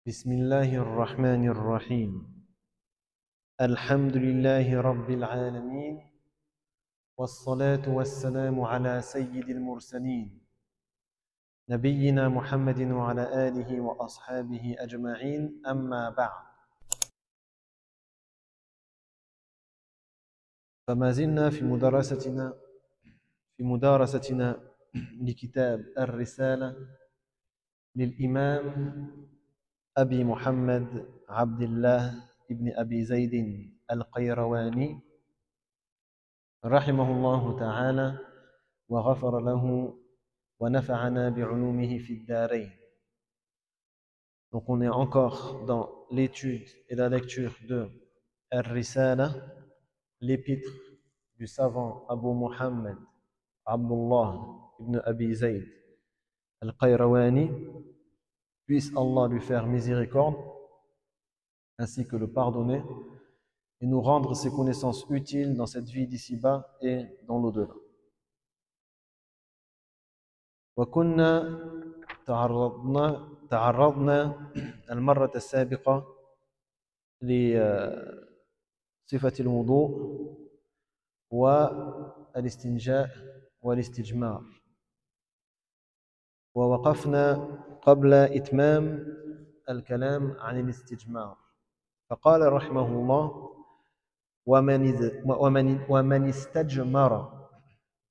بسم الله الرحمن الرحيم الحمد لله رب العالمين والصلاة والسلام على سيد المرسلين نبينا محمد وعلى آله وأصحابه أجمعين أما بعد فما زلنا في مدارستنا لكتاب الرسالة للإمام أبي محمد عبد الله ابن أبي زيد القيرواني رحمه الله تعالى وغفر له ونفعنا بعلومه في الدارين. Donc on est encore dans l'étude et la lecture de Ar-Risala, l'épître du savant Abu Muhammad Abdullah ibn Abi Zayd al-Qayrawani. Puisse Allah lui faire miséricorde ainsi que le pardonner et nous rendre ses connaissances utiles dans cette vie d'ici-bas et dans l'au-delà. وكنا تعرضنا المرة السابقة لصفة الوضوء والاستنجاء والاستجمار، ووقفنا قبل إتمام الكلام عن الاستجمار، فقال رحمه الله: ومن استجمر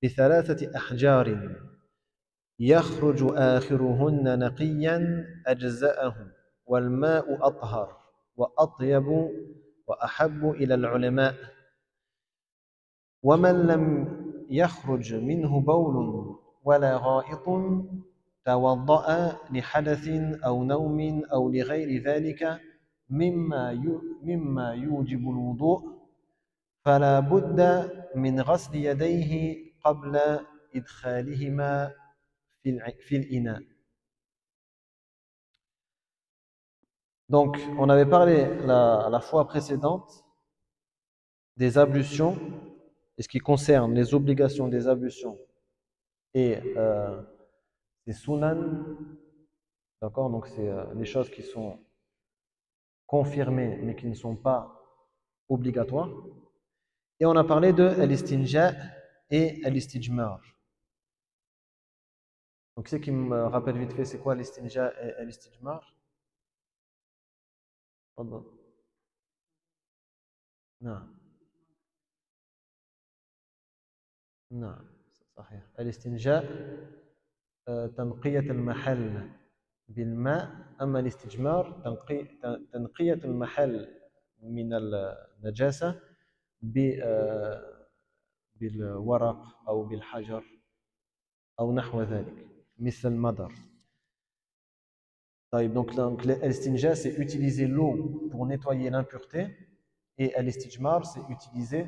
بثلاثة أحجار يخرج آخرهن نقيا أجزأه، والماء أطهر وأطيب وأحب إلى العلماء، ومن لم يخرج منه بول ولا غائط توضأ لحدث أو نوم أو لغير ذلك مما يوجب الوضوء، فلا بد من غسل يديه قبل إدخالهما في الإناء. Donc, on avait parlé la fois précédente des ablutions et ce qui concerne les obligations des ablutions et les sunan, d'accord, donc c'est les choses qui sont confirmées mais qui ne sont pas obligatoires. Et on a parlé de al-istinja et al-istijmar. Donc, ce qui me rappelle vite fait, c'est quoi l'istinja et al-istijmar? نعم نعم صحيح. الاستنجاء تنقية المحل بالماء، أما الاستجمار تنقية المحل من النجاسة بالورق أو بالحجر أو نحو ذلك مثل المضر. Donc l'estinja, c'est utiliser l'eau pour nettoyer l'impureté, et l'istijmar, c'est utiliser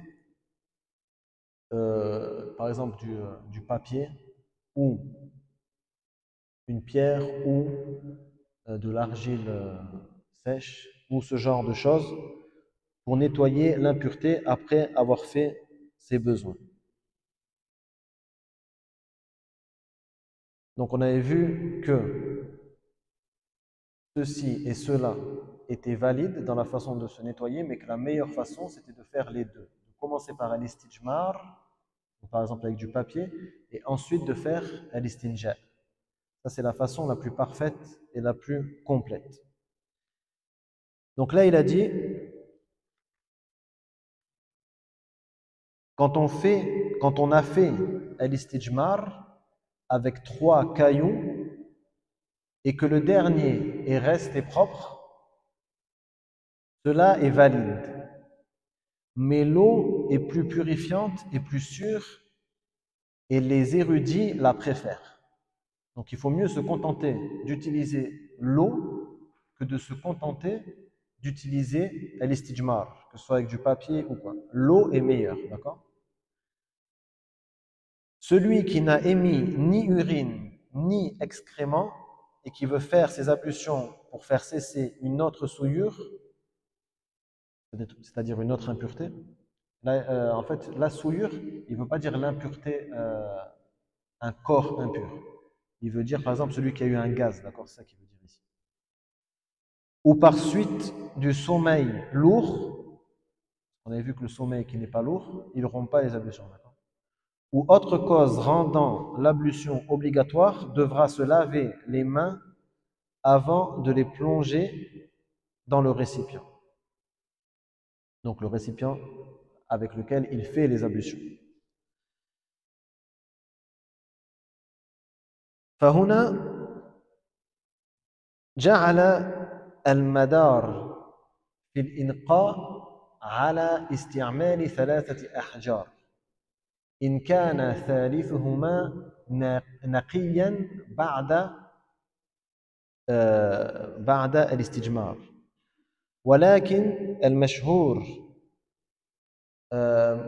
par exemple du papier ou une pierre ou de l'argile sèche ou ce genre de choses pour nettoyer l'impureté après avoir fait ses besoins. Donc on avait vu que ceci et cela étaient valides dans la façon de se nettoyer, mais que la meilleure façon c'était de faire les deux. De commencer par l'istijmar, par exemple avec du papier, et ensuite de faire l'istinja. Ça c'est la façon la plus parfaite et la plus complète. Donc là il a dit, quand on a fait l'istijmar avec 3 cailloux et que le dernier est resté propre, cela est valide. Mais l'eau est plus purifiante et plus sûre et les érudits la préfèrent. Donc il faut mieux se contenter d'utiliser l'eau que de se contenter d'utiliser l'istijmar, que ce soit avec du papier ou quoi. L'eau est meilleure, d'accord? Celui qui n'a émis ni urine ni excrément et qui veut faire ses ablutions pour faire cesser une autre souillure, c'est-à-dire une autre impureté, là, en fait, la souillure, il ne veut pas dire l'impureté, un corps impur. Il veut dire, par exemple, celui qui a eu un gaz, d'accord? C'est ça qu'il veut dire ici. ou par suite du sommeil lourd, on avait vu que le sommeil qui n'est pas lourd, il ne rompt pas les ablutions, d'accord? Ou autre cause rendant l'ablution obligatoire, devra se laver les mains avant de les plonger dans le récipient. Donc le récipient avec lequel il fait les ablutions. فهنا جعل المدار في الإنقاء على استعمال ثلاثة أحجار إن كان ثالثهما نقيا بعد الاستجمار ولكن المشهور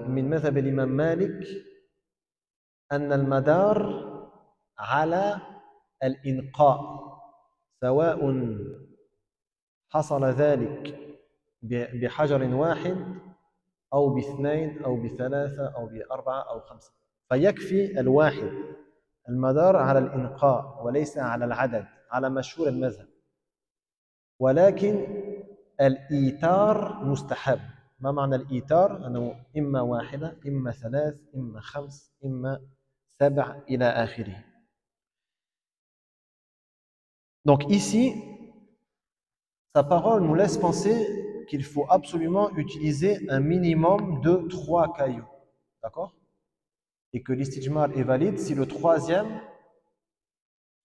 من مذهب الإمام مالك أن المدار على الإنقاء سواء حصل ذلك بحجر واحد أو باثنين أو بثلاثة أو بأربعة أو خمسة فيكفي الواحد المدار على الإنقاء وليس على العدد على مشهور المذهب ولكن الإيتار مستحب ما معنى الإيتار؟ أنه إما واحدة إما ثلاث إما خمس إما سبع إلى آخره. Donc ici, sa parole nous laisse penser qu'il faut absolument utiliser un minimum de 3 cailloux. D'accord? Et que l'istijmar est valide si le troisième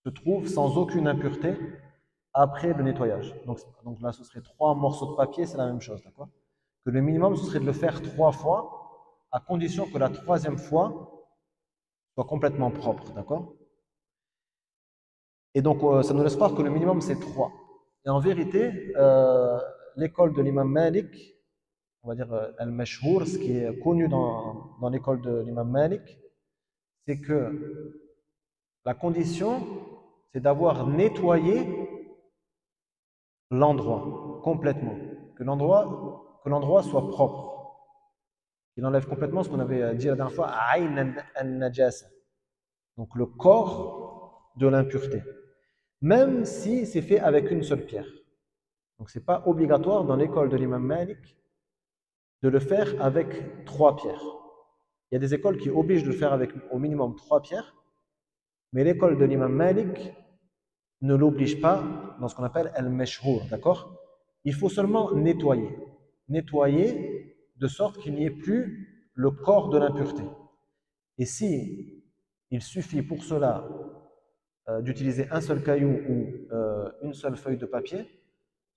se trouve sans aucune impureté après le nettoyage. Donc là, ce serait 3 morceaux de papier, c'est la même chose. D'accord? Que le minimum, ce serait de le faire 3 fois, à condition que la troisième fois soit complètement propre. D'accord? Et donc, ça nous laisse croire que le minimum, c'est 3. Et en vérité, l'école de l'imam Malik, on va dire al-Mashhour, ce qui est connu dans l'école de l'imam Malik, c'est que la condition, c'est d'avoir nettoyé l'endroit complètement, que l'endroit soit propre. Il enlève complètement ce qu'on avait dit la dernière fois, ayn an-najasa, donc le corps de l'impureté, même si c'est fait avec une seule pierre. Donc c'est pas obligatoire dans l'école de l'imam Malik de le faire avec 3 pierres. Il y a des écoles qui obligent de le faire avec au minimum 3 pierres, mais l'école de l'imam Malik ne l'oblige pas dans ce qu'on appelle al-mashhour, d'accord? Il faut seulement nettoyer. Nettoyer de sorte qu'il n'y ait plus le corps de l'impureté. Et si il suffit pour cela d'utiliser un seul caillou ou une seule feuille de papier,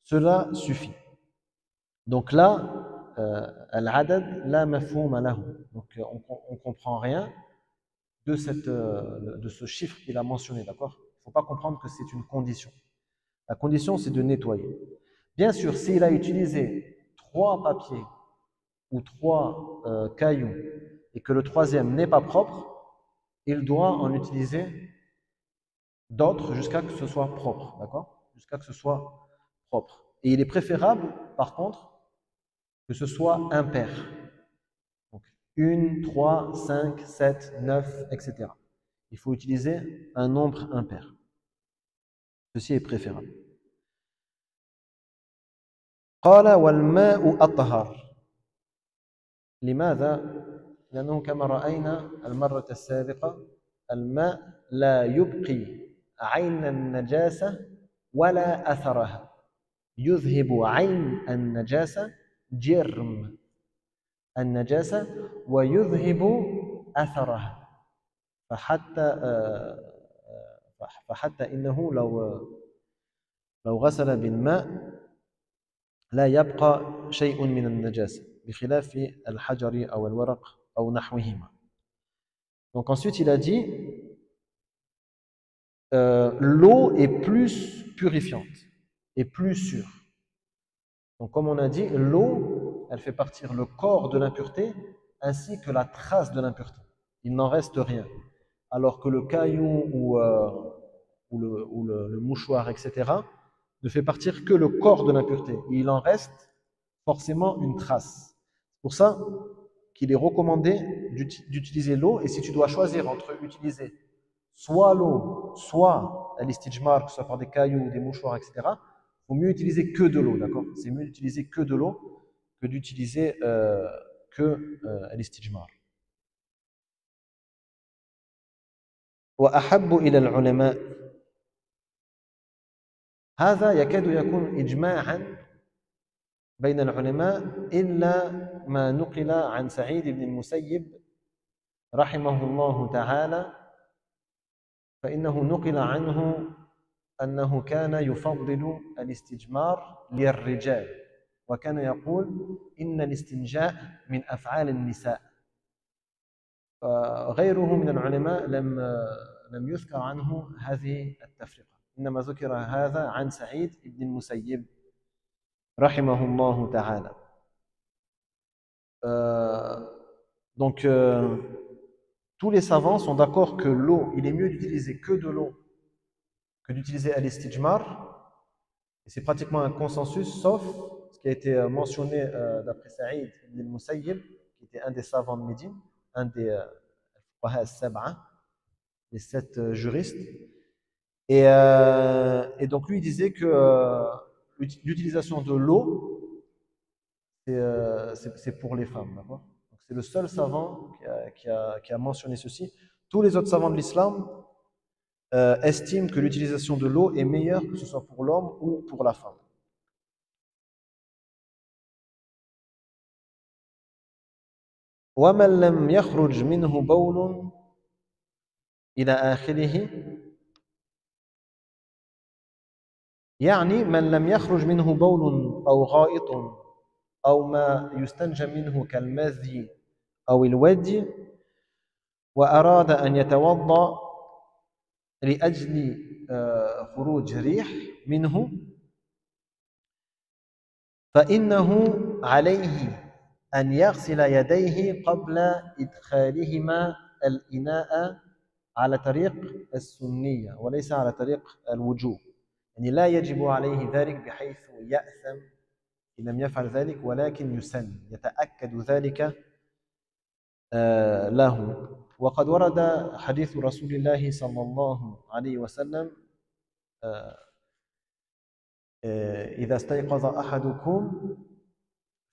cela suffit. Donc là, al-adad la mafhouma lahu. Donc on comprend rien de ce chiffre qu'il a mentionné, d'accord? Il ne faut pas comprendre que c'est une condition. La condition, c'est de nettoyer. Bien sûr, s'il a utilisé 3 papiers ou 3 cailloux et que le troisième n'est pas propre, il doit en utiliser d'autres jusqu'à ce que ce soit propre, d'accord? Jusqu'à que ce soit propre. Et il est préférable, par contre, que ce soit impair. Donc, 1, 3, 5, 7, 9, etc. Il faut utiliser un nombre impair. Ceci est préférable. قال والماء أطهر. لماذا؟ لأنه كما رأينا المرة السابقة الماء لا يبقي عين النجاسة ولا أثرها. يذهب عين النجاسة جرم النجاسة ويذهب أثرها. فحتى إنه لو غسل بالماء لا يبقى شيء من النجاسة بخلاف الحجر أو الورق أو نحوهما. Donc ensuite il a dit l'eau est plus purifiante et plus sûre. Donc comme on a dit, l'eau, elle fait partir le corps de l'impureté ainsi que la trace de l'impureté. Il n'en reste rien. Alors que le caillou ou le mouchoir, etc., ne fait partir que le corps de l'impureté. Il en reste forcément une trace. C'est pour ça qu'il est recommandé d'utiliser l'eau. Et si tu dois choisir entre utiliser soit l'eau, soit l'istijmar, que ce soit par des cailloux, des mouchoirs, etc., faut mieux utiliser que de l'eau, d'accord? C'est mieux d'utiliser que de l'eau que d'utiliser l'istijmar. وأحب إلى العلماء هذا يكاد يكون إجماعا بين العلماء إلا ما نقل عن سعيد بن المسيب رحمه الله تعالى فإنه نقل عنه أنه كان يفضل الاستجمار للرجال وكان يقول إن الاستنجاء من أفعال النساء غيره من العلماء لم يذكر عنه هذه التفرقة إنما ذكر هذا عن سعيد بن المسيب رحمه الله تعالى donc tous les savants sont d'accord que l'eau, il est mieux d'utiliser que de l'eau que d'utiliser al-istijmar. Et c'est pratiquement un consensus, sauf ce qui a été mentionné d'après Saïd ibn al-Musayyib, qui était un des savants de Médine, un des fuqaha as-sab'a, les 7 juristes. Et donc lui, il disait que l'utilisation de l'eau, c'est pour les femmes, d'accord? Donc c'est le seul savant qui a mentionné ceci. Tous les autres savants de l'islam estiment que l'utilisation de l'eau est meilleure que ce soit pour l'homme ou pour la femme. وَمَنْ لَمْ يَخْرُجْ مِنْهُ بَوْلٌ إلى آخره يعني من لم يخرج منه بول أو غائط أو ما يستنجى منه كالمذي أو الودي وأراد أن يتوضأ لأجل خروج ريح منه فإنه عليه أن يغسل يديه قبل إدخالهما الإناء على طريق السنية وليس على طريق الوجوب يعني لا يجب عليه ذلك بحيث يأثم إن لم يفعل ذلك ولكن يسن يتأكد ذلك له وقد ورد حديث رسول الله صلى الله عليه وسلم إذا استيقظ أحدكم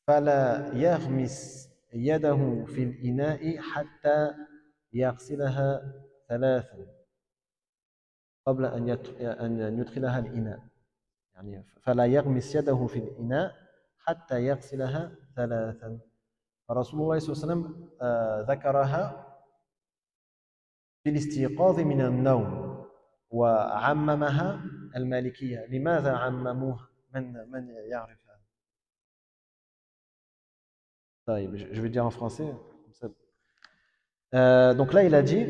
فلا يغمس يده في الإناء حتى يغسلها 3 قبل أن يدخلها الإناء يعني فلا يغمس يده في الإناء حتى يغسلها 3 فرسول الله صلى الله عليه وسلم ذكرها في الاستيقاظ من النوم وعممها المالكية لماذا عمموها من يعرف هذا طيب je vais dire en français donc là il a dit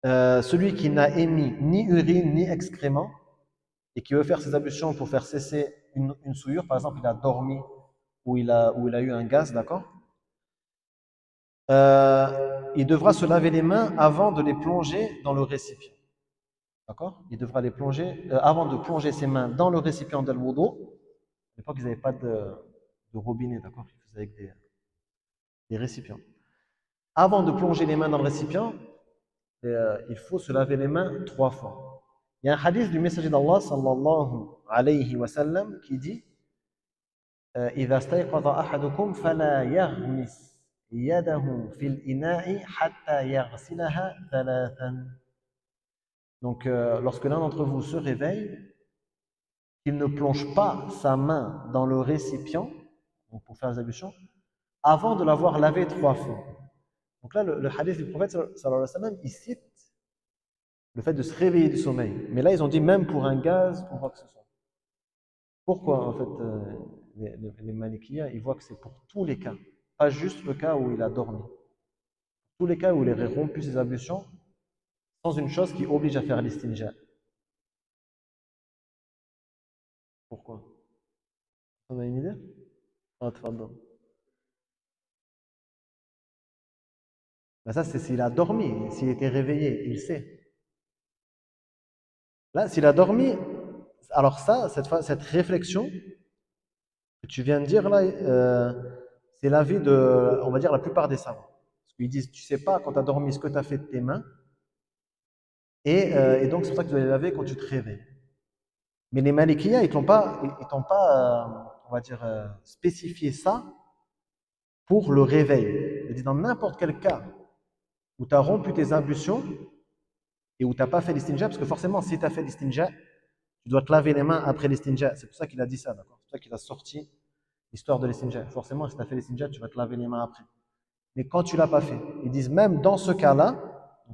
celui qui n'a émis ni urine ni excrément et qui veut faire ses ablutions pour faire cesser une souillure, par exemple il a dormi ou il a eu un gaz, d'accord, il devra se laver les mains avant de les plonger dans le récipient, d'accord, il devra les plonger avant de plonger ses mains dans le récipient d'al-wudu. À l'époque ils n'avaient pas de robinet, d'accord, ils faisaient avec des récipients. Avant de plonger les mains dans le récipient, il faut se laver les mains 3 fois. Il y a un hadith du messager d'Allah sallallahu alayhi wa sallam qui dit إذا استيقظ أحدكم فلا يغمس يده في الإناء حتى يغسلها 3. Donc lorsque l'un d'entre vous se réveille, qu'il ne plonge pas sa main dans le récipient donc pour faire les ablutions avant de l'avoir lavé 3 fois. Donc là le hadith du prophète sallallahu alayhi wa sallam il cite le fait de se réveiller du sommeil. Mais là, ils ont dit même pour un gaz ou quoi que ce soit. Pourquoi, en fait, les Malikiyas, ils voient que c'est pour tous les cas, pas juste le cas où il a dormi. Tous les cas où il aurait rompu ses ablutions sans une chose qui oblige à faire l'istinja. Pourquoi? On a une idée? Ah, pardon. Ben ça, c'est s'il a dormi. S'il était réveillé, il sait. Là, s'il a dormi, alors ça, cette réflexion que tu viens de dire là, c'est l'avis de, on va dire, la plupart des savants. Parce qu'ils disent, tu sais pas quand tu as dormi ce que tu as fait de tes mains, et donc c'est pour ça que tu dois les laver quand tu te réveilles. Mais les Malikiya, ils t'ont pas on va dire, spécifié ça pour le réveil. C'est-à-dire dans n'importe quel cas où tu as rompu tes ablutions et où tu n'as pas fait l'istinja, parce que forcément, si tu as fait l'istinja, tu dois te laver les mains après l'istinja. C'est pour ça qu'il a dit ça, d'accord? C'est pour ça qu'il a sorti l'histoire de l'istinja. Forcément, si tu as fait l'istinja, tu vas te laver les mains après. Mais quand tu l'as pas fait, ils disent même dans ce cas-là,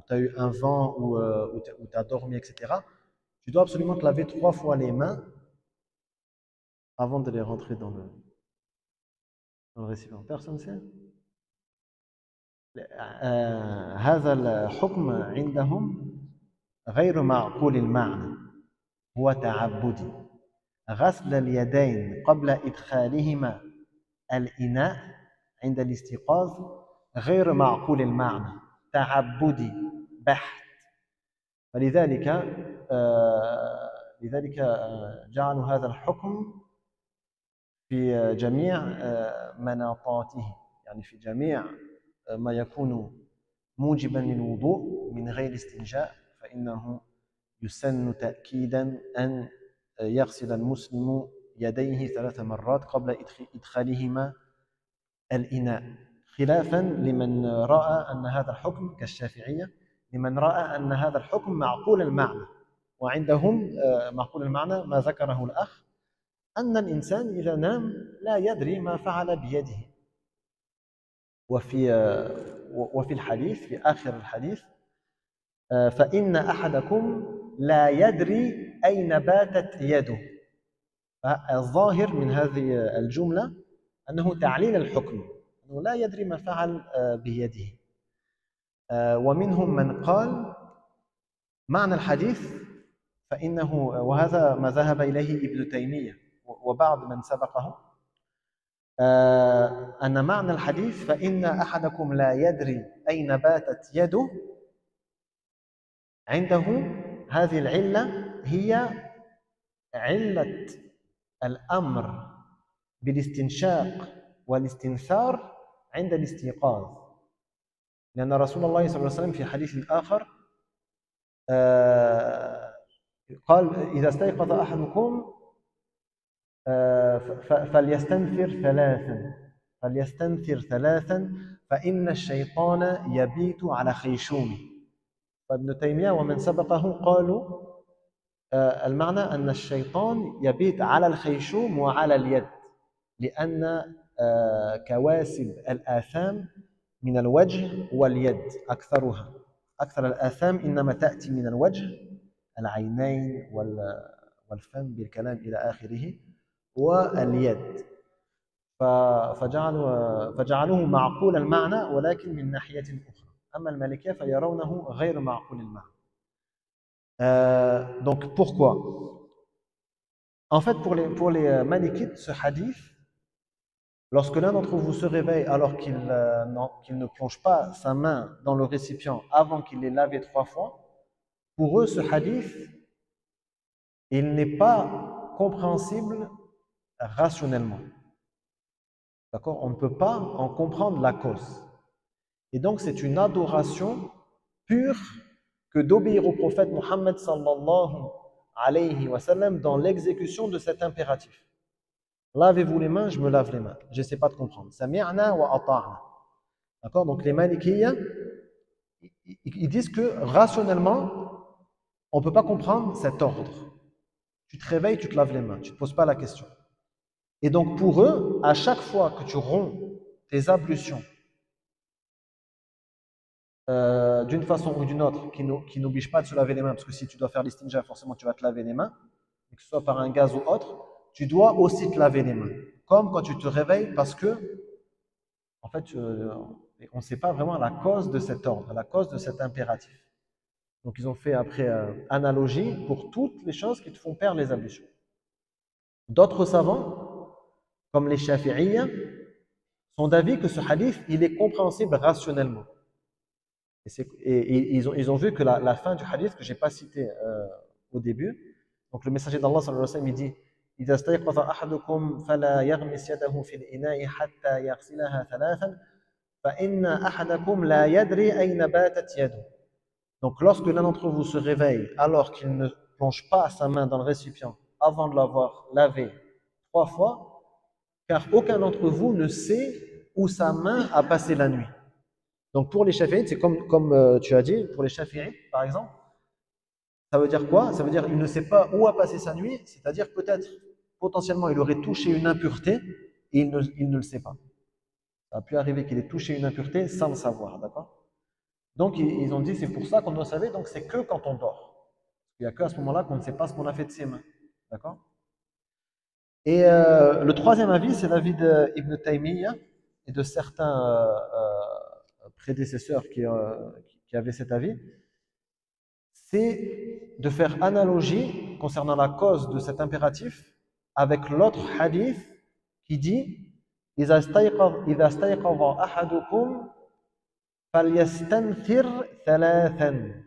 tu as eu un vent ou tu as dormi, etc., tu dois absolument te laver 3 fois les mains avant de les rentrer dans le récipient. Personne ne sait. هذا الحكم عندهم غير معقول المعنى هو تعبدي غسل اليدين قبل إدخالهما الإناء عند الاستيقاظ غير معقول المعنى تعبدي بحت فلذلك جعلوا هذا الحكم في جميع مناطاته يعني في جميع ما يكون موجبا للوضوء من غير استنجاء فإنه يسن تأكيدا أن يغسل المسلم يديه 3 مرات قبل إدخالهما الإناء خلافا لمن رأى أن هذا الحكم كالشافعية لمن رأى أن هذا الحكم معقول المعنى وعندهم معقول المعنى ما ذكره الأخ أن الإنسان إذا نام لا يدري ما فعل بيده وفي الحديث في آخر الحديث فإن أحدكم لا يدري أين باتت يده الظاهر من هذه الجملة أنه تعليل الحكم أنه لا يدري ما فعل بيده ومنهم من قال معنى الحديث فإنه وهذا ما ذهب إليه ابن تيمية وبعض من سبقه أن معنى الحديث فإن أحدكم لا يدري أين باتت يده عنده هذه العلة هي علة الأمر بالاستنشاق والاستنثار عند الاستيقاظ لأن رسول الله صلى الله عليه وسلم في حديث آخر قال إذا استيقظ أحدكم فليستنثر ثلاثا فإن الشيطان يبيت على خيشومه فابن تيمية ومن سبقه قالوا المعنى أن الشيطان يبيت على الخيشوم وعلى اليد لأن كواسب الآثام من الوجه واليد أكثرها أكثر الآثام إنما تأتي من الوجه العينين والفم بالكلام إلى آخره واليد فجعلوه معقول المعنى ولكن من ناحية أخرى أما المالكية فيرونه غير معقول المعنى donc pourquoi en fait pour les malikites ce hadith lorsque l'un d'entre vous se réveille alors qu'il ne plonge pas sa main dans le récipient avant qu'il l'ait lavé 3 fois, pour eux ce hadith, il n'est pas compréhensible rationnellement. D'accord? On ne peut pas en comprendre la cause. Et donc c'est une adoration pure que d'obéir au prophète Mohammed sallallahu alayhi wa sallam dans l'exécution de cet impératif. Lavez-vous les mains, je me lave les mains. Je n'essaie pas de comprendre. Sami'na wa ata'na. D'accord? Donc les Malikiyya, ils disent que rationnellement, on ne peut pas comprendre cet ordre. Tu te réveilles, tu te laves les mains. Tu ne te poses pas la question. Et donc pour eux, à chaque fois que tu romps tes ablutions d'une façon ou d'une autre, qui n'oblige pas de se laver les mains, parce que si tu dois faire l'istinja, forcément tu vas te laver les mains, que ce soit par un gaz ou autre, tu dois aussi te laver les mains. Comme quand tu te réveilles, parce que, en fait, on ne sait pas vraiment la cause de cet ordre, la cause de cet impératif. Donc, ils ont fait après analogie pour toutes les choses qui te font perdre les ablutions. D'autres savants, comme les Shafi'iyya, sont d'avis que ce hadith, il est compréhensible rationnellement. Et ils ont vu que la fin du hadith, que je n'ai pas cité au début, donc le messager d'Allah sallallahu alayhi wa sallam, il dit إذا استيقظ أحدكم فلا يغمس يده في الإناء حتى يغسلها ثلاثا فإن أحدكم لا يدري أين باتت يده. Donc lorsque l'un d'entre vous se réveille alors qu'il ne plonge pas sa main dans le récipient avant de l'avoir lavé 3 fois, car aucun d'entre vous ne sait où sa main a passé la nuit. Donc pour les Shafi'ites, c'est comme tu as dit, pour les Shafi'ites, par exemple, ça veut dire quoi? Ça veut dire qu'il ne sait pas où a passé sa nuit, c'est-à-dire peut-être, potentiellement, il aurait touché une impureté et il ne le sait pas. Ça a pu arriver qu'il ait touché une impureté sans le savoir, d'accord? Donc ils ont dit, c'est pour ça qu'on doit savoir, donc c'est que quand on dort. Il n'y a qu'à ce moment-là qu'on ne sait pas ce qu'on a fait de ses mains, d'accord? Et le troisième avis, c'est l'avis d'Ibn Taymiyyah et de certains prédécesseurs qui avaient cet avis, c'est de faire analogie concernant la cause de cet impératif avec l'autre hadith qui dit إذا استيقظ أحدكم فليستنثر ثلاثا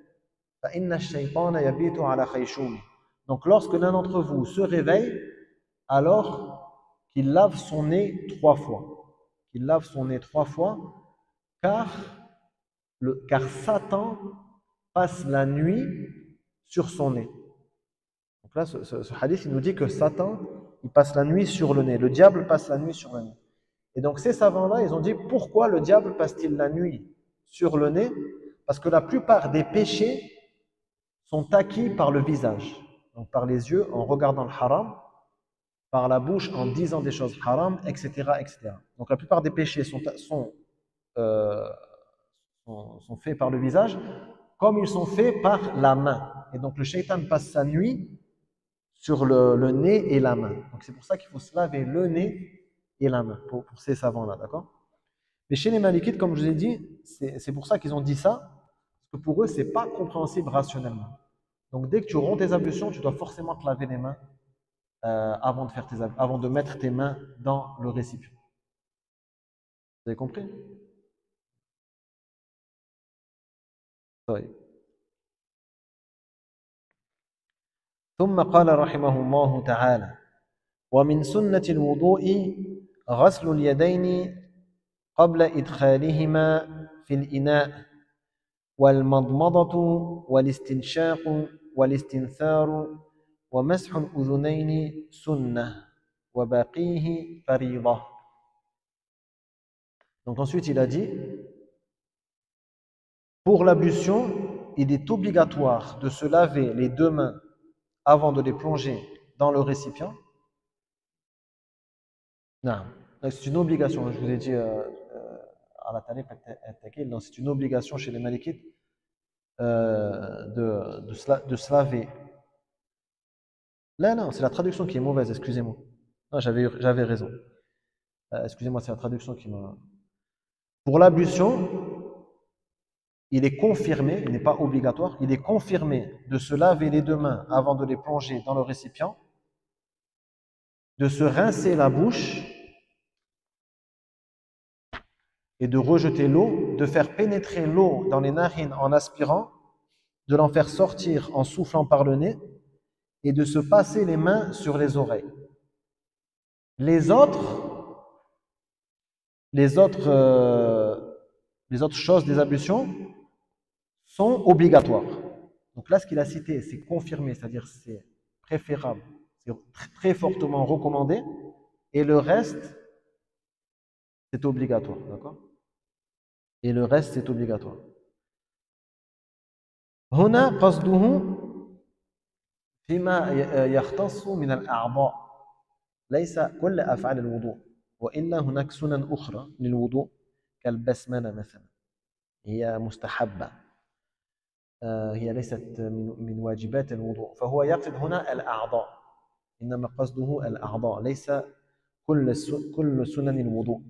فإن الشيطان يبيت على خيشومه. Donc lorsque l'un d'entre vous se réveille, alors qu'il lave son nez 3 fois. Qu'il lave son nez 3 fois, car Satan passe la nuit sur son nez. Donc là, ce hadith, il nous dit que Satan, il passe la nuit sur le nez. Le diable passe la nuit sur le nez. Et donc ces savants-là, ils ont dit, pourquoi le diable passe-t-il la nuit sur le nez? Parce que la plupart des péchés sont acquis par le visage. Donc par les yeux, en regardant le haram, par la bouche, en disant des choses haram, etc., etc. Donc la plupart des péchés euh, sont faits par le visage, comme ils sont faits par la main. Et donc le shaitan passe sa nuit sur le nez et la main. Donc c'est pour ça qu'il faut se laver le nez et la main, pour ces savants-là, d'accord? Mais chez les Malikites, comme je vous ai dit, c'est pour ça qu'ils ont dit ça, parce que pour eux, c'est pas compréhensible rationnellement. Donc dès que tu romps tes ablutions, tu dois forcément te laver les mains avant de mettre tes mains dans le récipient. Vous avez compris? Oui. ثم قال رحمه الله تعالى ومن سنة الوضوء غسل اليدين قبل إدخالهما في الإناء والمضمضة والاستنشاق والاستنثار ومسح الأذنين سنة وباقيه فريضة. Donc ensuite il a dit, pour l'ablution, il est obligatoire de se laver les 2 mains avant de les plonger dans le récipient. Non, c'est une obligation, je vous ai dit à la tariq al-takil, c'est une obligation chez les Malikites de se laver. Là, non, c'est la traduction qui est mauvaise, excusez-moi. Non, j'avais raison. Excusez-moi, c'est la traduction qui m'a... Pour l'ablution, il est confirmé, il n'est pas obligatoire, il est confirmé de se laver les 2 mains avant de les plonger dans le récipient, de se rincer la bouche et de rejeter l'eau, de faire pénétrer l'eau dans les narines en aspirant, de l'en faire sortir en soufflant par le nez et de se passer les mains sur les oreilles. Les autres, les autres, euh, les autres choses des ablutions sont obligatoires. Donc là, ce qu'il a cité, c'est confirmé, c'est-à-dire c'est préférable, c'est très fortement recommandé, et le reste, c'est obligatoire, d'accord? Et le reste, c'est obligatoire. هنا قصده فيما يختص من الأعضاء ليس كل أفعال الوضوء وإلا هناك سنن أخرى للوضوء كالبسملة مثلا هي مستحبة هي ليست من واجبات الوضوء فهو يقصد هنا الأعضاء إنما قصده الأعضاء ليس كل سنن الوضوء.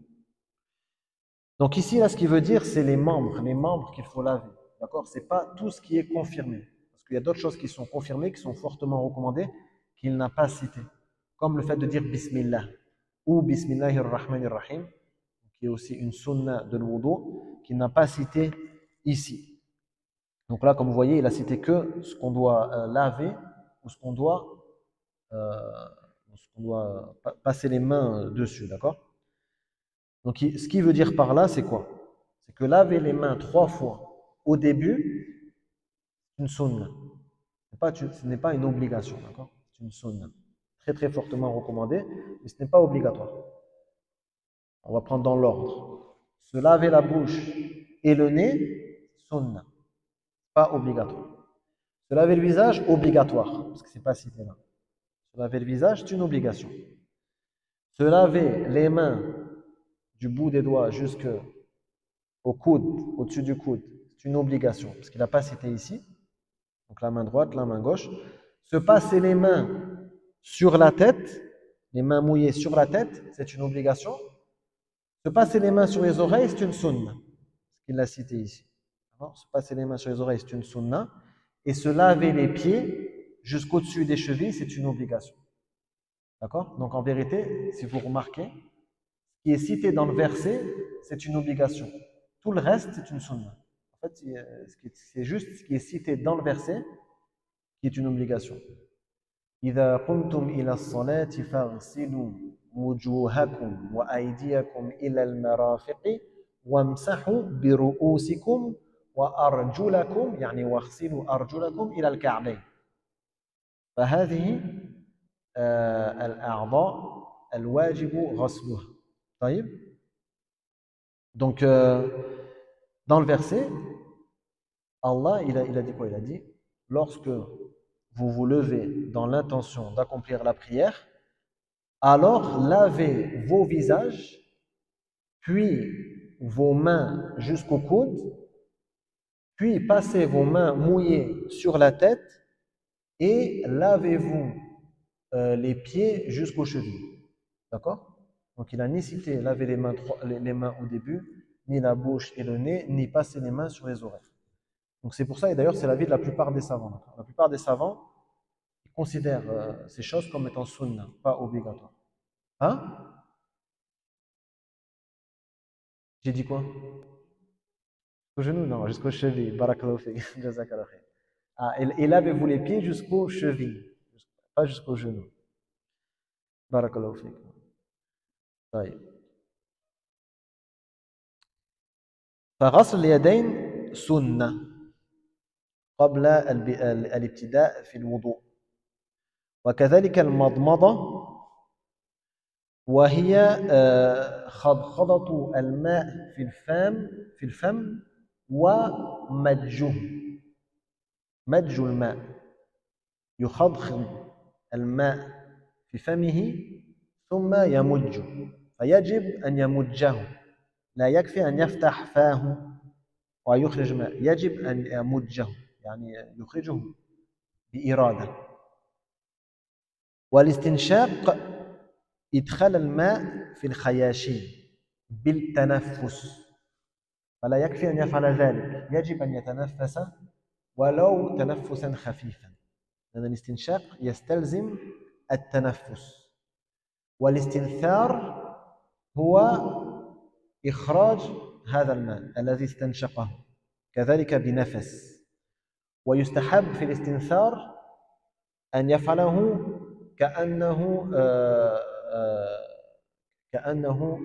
Donc ici, là, ce qu'il veut dire, c'est les membres qu'il faut laver. D'accord? C'est pas tout ce qui est confirmé. Parce qu'il y a d'autres choses qui sont confirmées, qui sont fortement recommandées, qu'il n'a pas citées. Comme le fait de dire Bismillah ou Bismillahir Rahmanir Rahim, qui est aussi une sunna de l'wudu, qu'il n'a pas cité ici. Donc là, comme vous voyez, il a cité que ce qu'on doit laver ou ce qu'on doit passer les mains dessus. D'accord? Donc, ce qu'il veut dire par là, c'est quoi? C'est que laver les mains 3 fois au début, c'est une sunna. Ce n'est pas une obligation, d'accord? C'est une sunna. très très fortement recommandé, mais ce n'est pas obligatoire. On va prendre dans l'ordre. Se laver la bouche et le nez, sunna, pas obligatoire. Se laver le visage, obligatoire, parce que c'est pas cité là. Se laver le visage, c'est une obligation. Se laver les mains du bout des doigts jusqu'au coude, au-dessus du coude, c'est une obligation, parce qu'il n'a pas cité ici. Donc la main droite, la main gauche. Se passer les mains sur la tête, les mains mouillées sur la tête, c'est une obligation. Se passer les mains sur les oreilles, c'est une sunna. Il l'a cité ici. Alors, se passer les mains sur les oreilles, c'est une sunna. Et se laver les pieds jusqu'au-dessus des chevilles, c'est une obligation. D'accord? Donc en vérité, si vous remarquez, ce qui est cité dans le verset, c'est une obligation. Tout le reste, c'est une sunna. En fait, c'est juste ce qui est cité dans le verset qui est une obligation. إذا قمتم إلى الصلاة فاغسلوا وجوهكم وأيديكم إلى المرافق وامسحوا برؤوسكم وأرجلكم يعني واغسلوا أرجلكم إلى الكعبين فهذه الأعضاء الواجب غسلها طيب donc dans le verset Allah il a dit quoi? Il a dit lorsque vous vous levez dans l'intention d'accomplir la prière, alors lavez vos visages, puis vos mains jusqu'au coude, puis passez vos mains mouillées sur la tête et lavez-vous les pieds jusqu'aux chevilles. D'accord? Donc il a ni cité laver les mains au début, ni la bouche et le nez, ni passer les mains sur les oreilles. Donc c'est pour ça, et d'ailleurs c'est l'avis de la plupart des savants. La plupart des savants considèrent ces choses comme étant sunna, pas obligatoire. Hein? J'ai dit quoi? Au genou? Non, jusqu'aux chevilles. Barakallahu fik. Jazakallah khair. Ah, et lavez-vous les pieds jusqu'aux chevilles, pas jusqu'aux genoux. Barakallahu fik. طيب. فغسل اليدين سنة قبل الابتداء في الوضوء وكذلك المضمضة وهي خضخضة الماء في الفم ومجه مج الماء يخضخض الماء في فمه ثم يمج فيجب أن يمجه لا يكفي أن يفتح فاه ويخرج ماء يجب أن يمجه يعني يخرجه بإرادة والاستنشاق إدخال الماء في الخياشيم بالتنفس فلا يكفي أن يفعل ذلك يجب أن يتنفس ولو تنفسا خفيفا لأن الاستنشاق يستلزم التنفس والاستنثار هو إخراج هذا الماء الذي استنشقه كذلك بنفس ويستحب في الاستنثار أن يفعله كأنه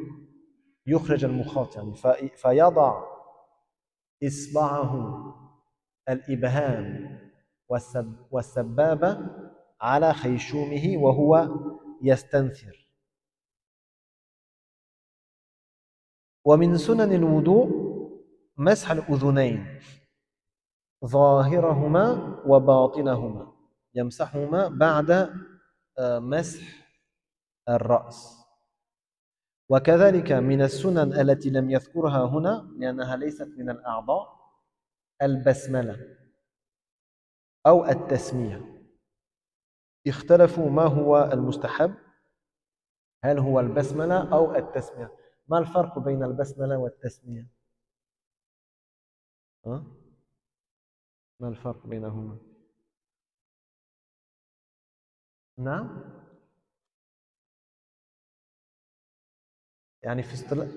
يخرج المخاط يعني فيضع إصبعه الإبهام والسبابة على خيشومه وهو يستنثر ومن سنن الوضوء مسح الأذنين ظاهرهما وباطنهما يمسحهما بعد مسح الرأس وكذلك من السنن التي لم يذكرها هنا لأنها ليست من الأعضاء البسملة أو التسمية اختلفوا ما هو المستحب هل هو البسملة أو التسمية ما الفرق بين البسملة والتسمية ما الفرق بينهما نعم يعني في اصطلاح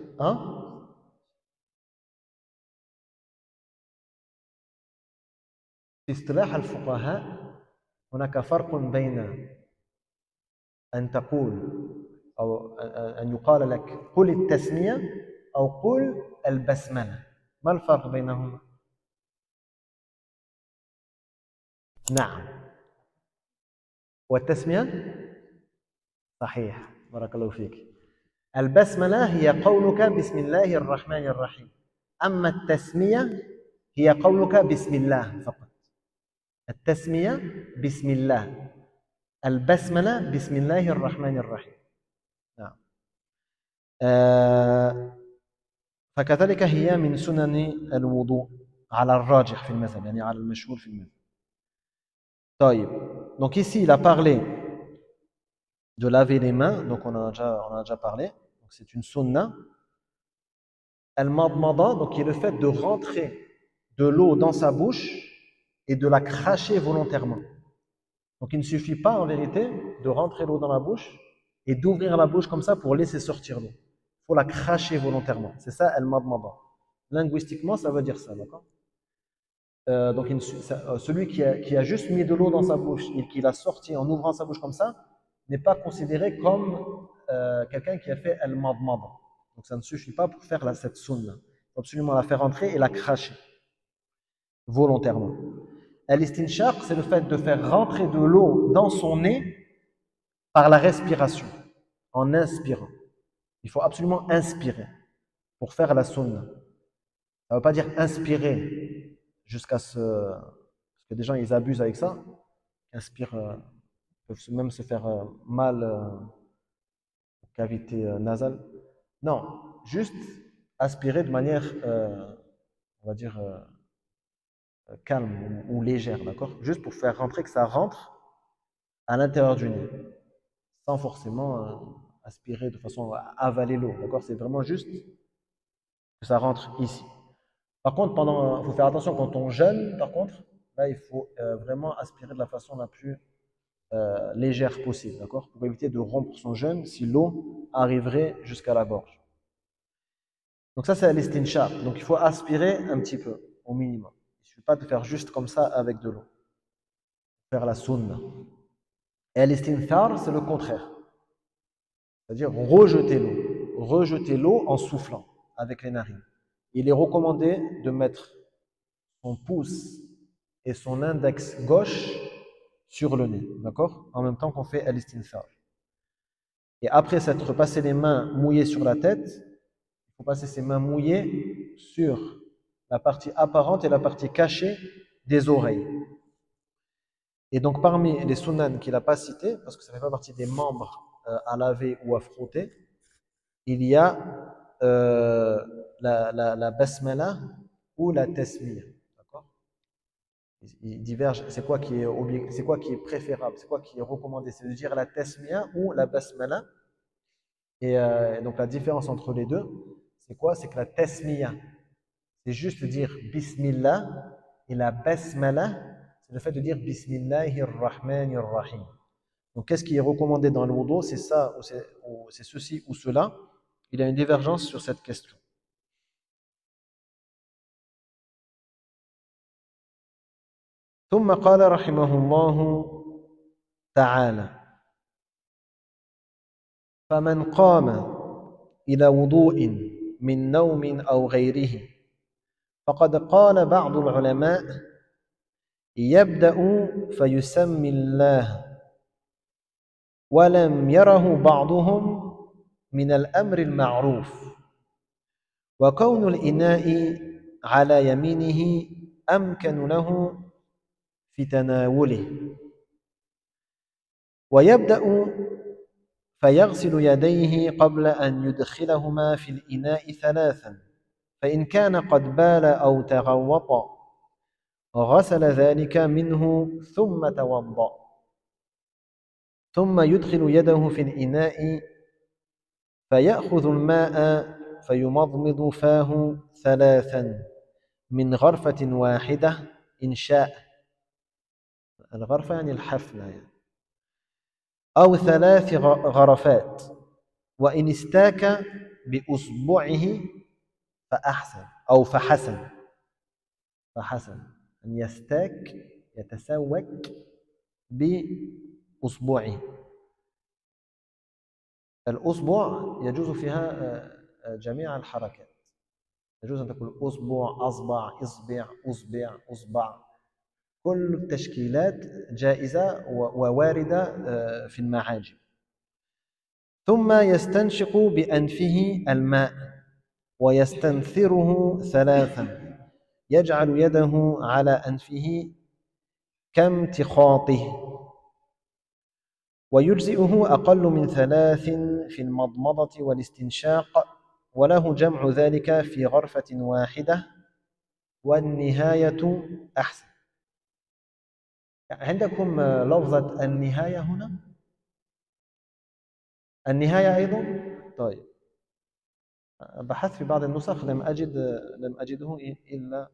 في اصطلاح الفقهاء هناك فرق بين أن تقول أو أن يقال لك قل التسمية أو قل البسملة ما الفرق بينهما؟ نعم والتسمية صحيح بارك الله فيك. البسملة هي قولك بسم الله الرحمن الرحيم، أما التسمية هي قولك بسم الله فقط. التسمية بسم الله، البسملة بسم الله الرحمن الرحيم. نعم. فكذلك هي من سنن الوضوء على الراجح في المذهب، يعني على المشهور في المذهب. طيب. Donc ici, il a parlé de laver les mains, donc on a déjà parlé. Donc c'est une sunna. Al-madmada, donc qui est le fait de rentrer de l'eau dans sa bouche et de la cracher volontairement. Donc il ne suffit pas en vérité de rentrer l'eau dans la bouche et d'ouvrir la bouche comme ça pour laisser sortir l'eau. Il faut la cracher volontairement. C'est ça al-madmada. Linguistiquement, ça veut dire ça, d'accord? Donc celui qui a juste mis de l'eau dans sa bouche et qui l'a sorti en ouvrant sa bouche comme ça n'est pas considéré comme quelqu'un qui a fait al-madmada. Donc ça ne suffit pas pour faire cette sunna. Il faut absolument la faire entrer et la cracher volontairement. Al-istinshaq, c'est le fait de faire rentrer de l'eau dans son nez par la respiration, en inspirant. Il faut absolument inspirer pour faire la sunna. Ça ne veut pas dire inspirer jusqu'à ce... Parce que des gens, ils abusent avec ça. Inspirent, peuvent même se faire mal aux cavités nasales. Non, juste aspirer de manière, on va dire, calme ou légère, d'accord? Juste pour faire rentrer, que ça rentre à l'intérieur du nez, sans forcément aspirer de façon à avaler l'eau, d'accord? C'est vraiment juste que ça rentre ici. Par contre, il faut faire attention quand on jeûne, par contre, là, il faut vraiment aspirer de la façon la plus légère possible, d'accord? Pour éviter de rompre son jeûne si l'eau arriverait jusqu'à la gorge. Donc ça, c'est l'istinshaq. Donc il faut aspirer un petit peu, au minimum. Il ne suffit pas de faire juste comme ça avec de l'eau. Faire la sunna. Et l'istinthar, c'est le contraire. C'est-à-dire rejeter l'eau. Rejeter l'eau en soufflant avec les narines. Il est recommandé de mettre son pouce et son index gauche sur le nez, d'accord? En même temps qu'on fait l'istinthar. Et après s'être passé les mains mouillées sur la tête, il faut passer ses mains mouillées sur la partie apparente et la partie cachée des oreilles. Et donc parmi les sunan qu'il n'a pas cités, parce que ça ne fait pas partie des membres à laver ou à frotter, il y a la basmala ou la tasmiyah. D'accord? Ils divergent. C'est quoi qui est préférable? C'est quoi qui est recommandé? C'est de dire la tasmiyah ou la basmala. Et donc la différence entre les deux, c'est quoi? C'est que la tasmiyah, c'est juste dire Bismillah, et la basmala, c'est le fait de dire Bismillahir Rahmanir Rahim. Donc qu'est-ce qui est recommandé dans le wudu? C'est ça, ou c'est ceci ou cela. Il y a une divergence sur cette question. ثم قال رحمه الله تعالى: فمن قام إلى وضوء من نوم أو غيره فقد قال بعض العلماء: يبدأ فيسمي الله، ولم يره بعضهم من الأمر المعروف، وكون الإناء على يمينه أمكن له في تناوله، ويبدأ فيغسل يديه قبل أن يدخلهما في الإناء ثلاثا، فإن كان قد بال أو تغوط غسل ذلك منه ثم توضأ، ثم يدخل يده في الإناء فيأخذ الماء فيمضمض فاه ثلاثا من غرفة واحدة إن شاء. الغرفة يعني الحفلة يعني. أو ثلاث غرفات، وإن استاك بأصبعه فأحسن أو فحسن. أن يستاك يتسوك بأصبعه. الأصبع يجوز فيها جميع الحركات. يجوز أن تقول أصبع، أصبع، أصبع. كل التشكيلات جائزة وواردة في المعاجم. ثم يستنشق بأنفه الماء ويستنثره ثلاثا يجعل يده على أنفه كامتخاطه ويجزئه أقل من 3 في المضمضة والاستنشاق وله جمع ذلك في غرفة واحدة والنهاية أحسن. عندكم لفظة النهاية هنا؟ النهاية أيضا؟ طيب بحثت في بعض النسخ لم أجده إلا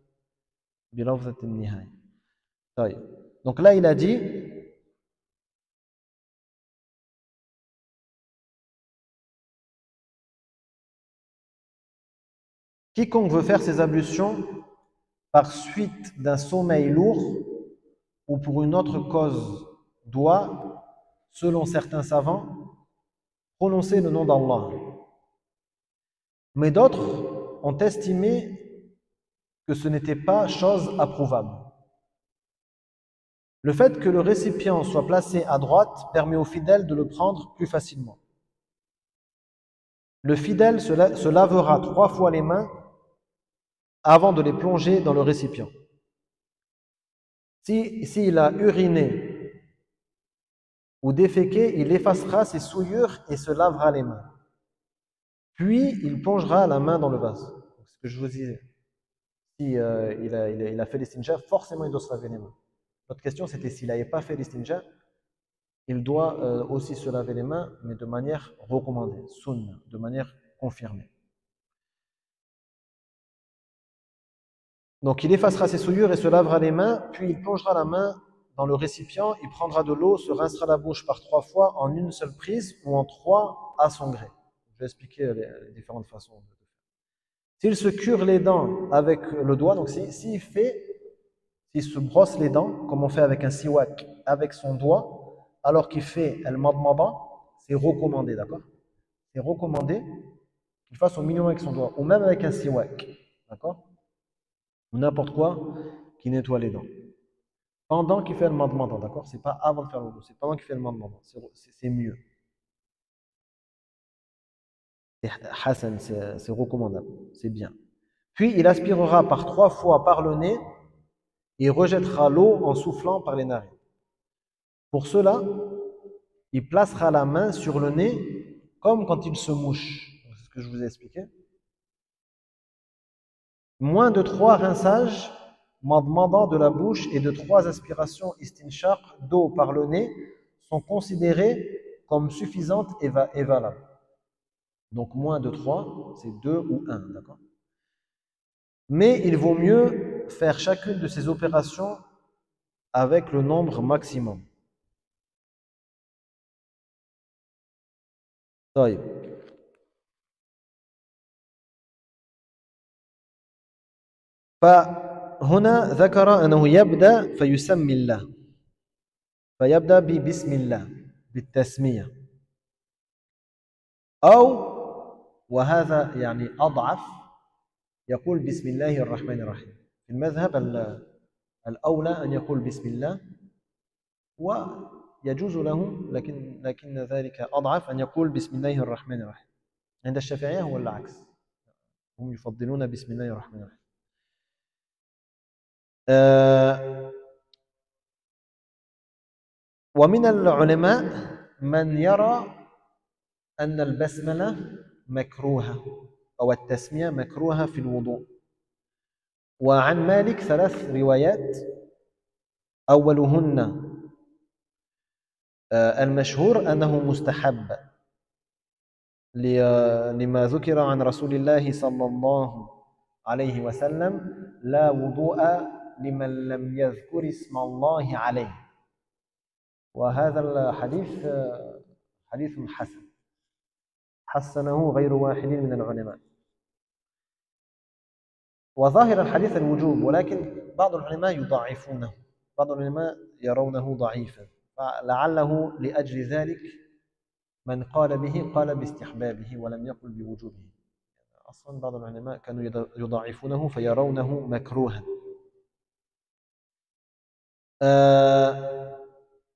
بلفظة النهاية. طيب donc là il a dit quiconque veut faire ses ablutions par suite d'un sommeil lourd ou pour une autre cause doit, selon certains savants, prononcer le nom d'Allah. Mais d'autres ont estimé que ce n'était pas chose approuvable. Le fait que le récipient soit placé à droite permet au fidèle de le prendre plus facilement. Le fidèle se lavera 3 fois les mains avant de les plonger dans le récipient. S'il a uriné ou déféqué, il effacera ses souillures et se lavera les mains. Puis, il plongera la main dans le vase. C'est ce que je vous disais. Si il a fait l'istinja, forcément il doit se laver les mains. Notre question c'était s'il n'avait pas fait l'istinja, il doit aussi se laver les mains, mais de manière recommandée, sunna, de manière confirmée. Donc il effacera ses souillures et se lavera les mains, puis il plongera la main dans le récipient, il prendra de l'eau, se rincera la bouche par 3 fois en une seule prise ou en 3 à son gré. Je vais expliquer les différentes façons de faire. S'il se cure les dents avec le doigt, donc s'il se brosse les dents, comme on fait avec un siwak, avec son doigt, alors qu'il fait al-madmada, c'est recommandé, d'accord? C'est recommandé qu'il fasse au minimum avec son doigt, ou même avec un siwak, d'accord? Ou n'importe quoi qui nettoie les dents. Pendant qu'il fait le madmada, d'accord? C'est pas avant de faire le wudu, c'est pendant qu'il fait le madmada, c'est mieux. C'est hasan, c'est recommandable, c'est bien. Puis il aspirera par 3 fois par le nez et rejettera l'eau en soufflant par les narines. Pour cela, il placera la main sur le nez comme quand il se mouche. C'est ce que je vous ai expliqué. Moins de 3 rinçages madmada de la bouche et de 3 aspirations istinshaq d'eau par le nez sont considérées comme suffisantes et valables. Donc moins de 3, c'est 2 ou 1, d'accord? Mais il vaut mieux faire chacune de ces opérations avec le nombre maximum. طيب. فهنا ذكر أنه يبدأ فيسمي الله فيبدأ ببسم الله بالتسمية أو وهذا يعني أضعف يقول بسم الله الرحمن الرحيم. في المذهب الأولى أن يقول بسم الله ويجوز له لكن ذلك أضعف أن يقول بسم الله الرحمن الرحيم. عند الشافعية هو العكس، هم يفضلون بسم الله الرحمن الرحيم. ومن العلماء من يرى أن البسملة مكروهة أو التسمية مكروهة في الوضوء. وعن مالك 3 روايات، أولهن المشهور أنه مستحب لما ذكر عن رسول الله صلى الله عليه وسلم لا وضوء لمن لم يذكر اسم الله عليه. وهذا الحديث حديث حسن حسنه غير واحد من العلماء. وظاهر الحديث الوجوب، ولكن بعض العلماء يضعفونه، بعض العلماء يرونه ضعيفا، فلعله لأجل ذلك من قال به قال باستحبابه ولم يقل بوجوبه. أصلا بعض العلماء كانوا يضعفونه فيرونه مكروها.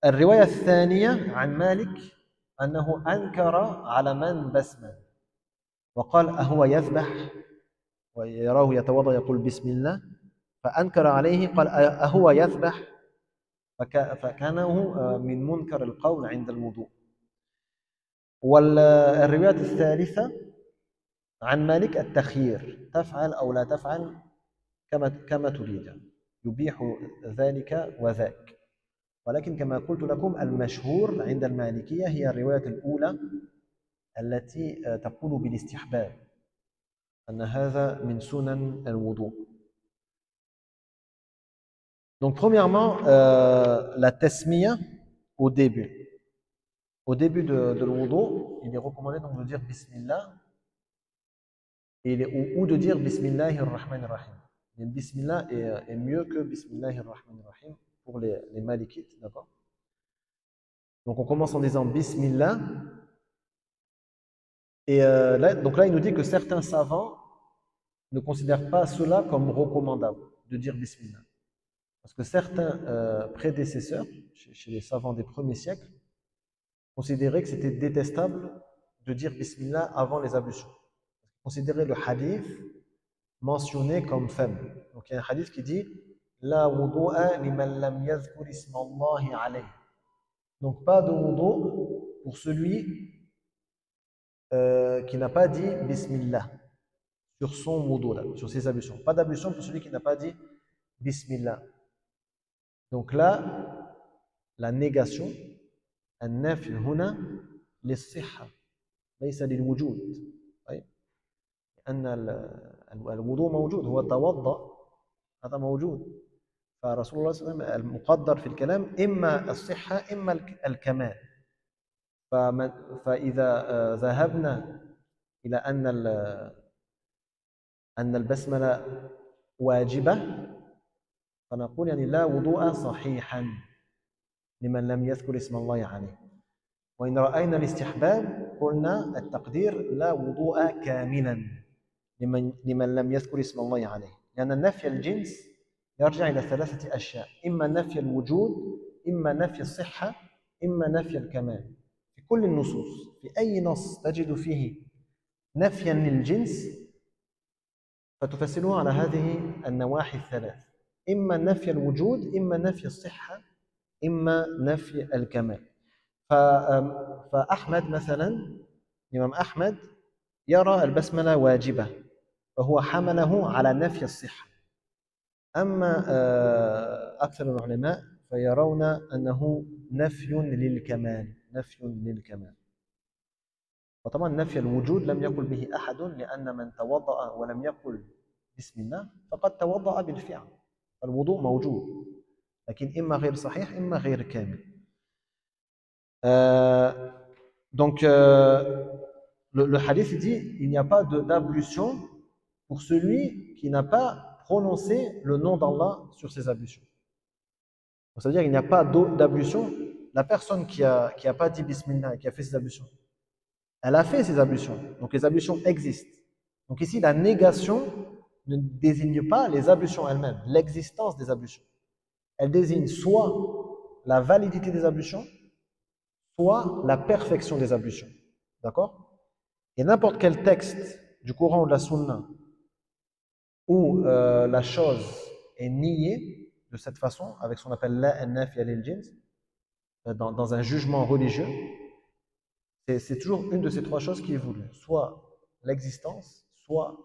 الرواية الثانية عن مالك أنه أنكر على من بسمل وقال أهو يذبح ويراه يتوضأ يقول بسم الله فأنكر عليه قال أهو يذبح فكانه من منكر القول عند الوضوء. والرواية الثالثة عن مالك التخيير تفعل أو لا تفعل كما تريد يبيح ذلك وذاك. ولكن كما قلت لكم المشهور عند المالكية هي الرواية الأولى التي تقول بالاستحباب أن هذا من سنن الوضوء. Donc premièrement, la tasmiya au début. Au début de l'wudu, il est recommandé donc de dire Bismillah ou de dire Bismillahir Rahmanir Rahim. Mais Bismillah est mieux que Bismillahir Rahmanir Rahim pour les malikites, d'accord? Donc on commence en disant Bismillah. Et donc là, il nous dit que certains savants ne considèrent pas cela comme recommandable de dire Bismillah. Parce que certains prédécesseurs, chez les savants des premiers siècles, considéraient que c'était détestable de dire Bismillah avant les ablutions. Ils considéraient le hadith mentionné comme faible. Donc il y a un hadith qui dit La wudu'a liman lam yadhkur isma Allahi alayh. Donc pas de wudu pour celui qui n'a pas dit Bismillah sur son wudu, là, sur ses ablutions. Pas d'ablution pour celui qui n'a pas dit Bismillah. Donc là, la négation, النفي هنا للصحة ليس للوجود. طيب لأن الوضوء موجود هو توضأ هذا موجود. فرسول الله صلى الله عليه وسلم المقدر في الكلام إما الصحة إما الكمال. فإذا ذهبنا إلى أن البسملة واجبة فنقول يعني لا وضوء صحيحا لمن لم يذكر اسم الله عليه. وإن رأينا الاستحباب قلنا التقدير لا وضوء كاملا لمن لم يذكر اسم الله عليه. لأن نفي الجنس يرجع إلى ثلاثة أشياء إما نفي الوجود إما نفي الصحة إما نفي الكمال. في كل النصوص في أي نص تجد فيه نفيا للجنس فتفسره على هذه النواحي الثلاث إما نفي الوجود إما نفي الصحة إما نفي الكمال. فأحمد مثلا الإمام أحمد يرى البسملة واجبة فهو حمله على نفي الصحة. أما أكثر العلماء فيرون أنه نفي للكمال نفي للكمال. وطبعا نفي الوجود لم يقل به أحد لأن من توضأ ولم يقل بسم الله فقد توضأ بالفعل. الوضوء موجود لكن إما غير صحيح إما غير كامل. Donc le hadith dit il n'y a pas d'ablution pour celui qui n'a pas prononcé le nom d'Allah sur ses ablutions. C'est-à-dire il n'y a pas d'ablution. La personne qui a pas dit Bismillah et qui a fait ses ablutions, elle a fait ses ablutions. Donc les ablutions existent. Donc ici la négation ne désigne pas les ablutions elles-mêmes, l'existence des ablutions. Elle désigne soit la validité des ablutions, soit la perfection des ablutions. D'accord? Et n'importe quel texte du Coran ou de la Sunna où la chose est niée de cette façon, avec ce qu'on appelle la an-nafi lil-jins, dans un jugement religieux, c'est toujours une de ces trois choses qui est voulue, soit l'existence, soit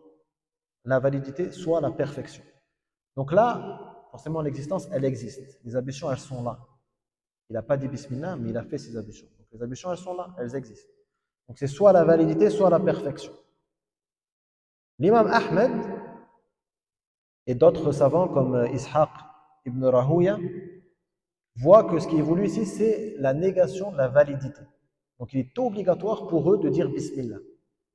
la validité, soit la perfection. Donc là, forcément, l'existence, elle existe. Les ablutions, elles sont là. Il n'a pas dit Bismillah, mais il a fait ses ablutions. Donc les ablutions, elles sont là, elles existent. Donc c'est soit la validité, soit la perfection. L'imam Ahmed et d'autres savants comme Ishaq ibn Rahouya voient que ce qui est voulu ici, c'est la négation de la validité. Donc il est obligatoire pour eux de dire Bismillah.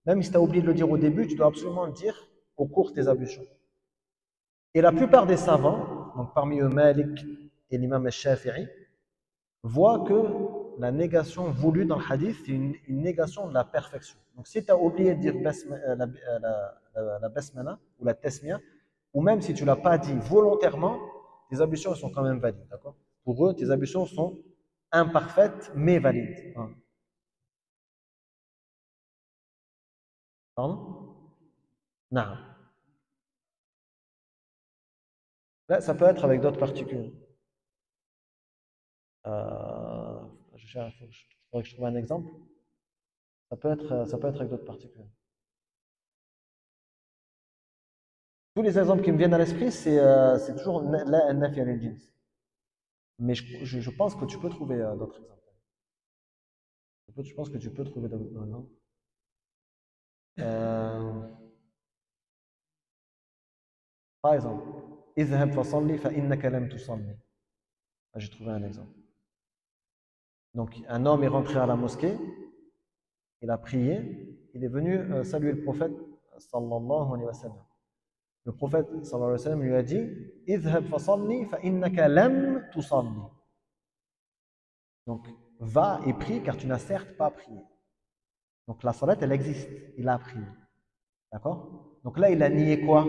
Même si tu as oublié de le dire au début, tu dois absolument le dire au cours de tes ablutions. Et la plupart des savants, donc parmi eux Malik et l'imam al-Shafi'i, voient que la négation voulue dans le hadith, c'est une négation de la perfection. Donc si tu as oublié de dire la basmala ou la tasmiya, ou même si tu ne l'as pas dit volontairement, tes ablutions sont quand même valides. D'accord? Pour eux, tes ablutions sont imparfaites mais valides. Pardon? Non. Là, ça peut être avec d'autres particules. Faudrait que je trouve un exemple. Ça peut être avec d'autres particules. Tous les exemples qui me viennent à l'esprit, c'est toujours la an-nafy al-jins. Mais je pense que tu peux trouver d'autres exemples. Je pense que tu peux trouver d'autres exemples. Euh, Par exemple, اذهب فصلي فإنك لم تصلي. J'ai trouvé un exemple. Donc, un homme est rentré à la mosquée, il a prié, il est venu saluer le prophète sallallahu alayhi wa sallam. Le prophète sallallahu alayhi wa sallam lui a dit اذهب فصلي فإنك لم تصلي. Donc, va et prie car tu n'as certes pas prié. Donc, la salat, elle existe, il a prié. D'accord? Donc là, il a nié quoi?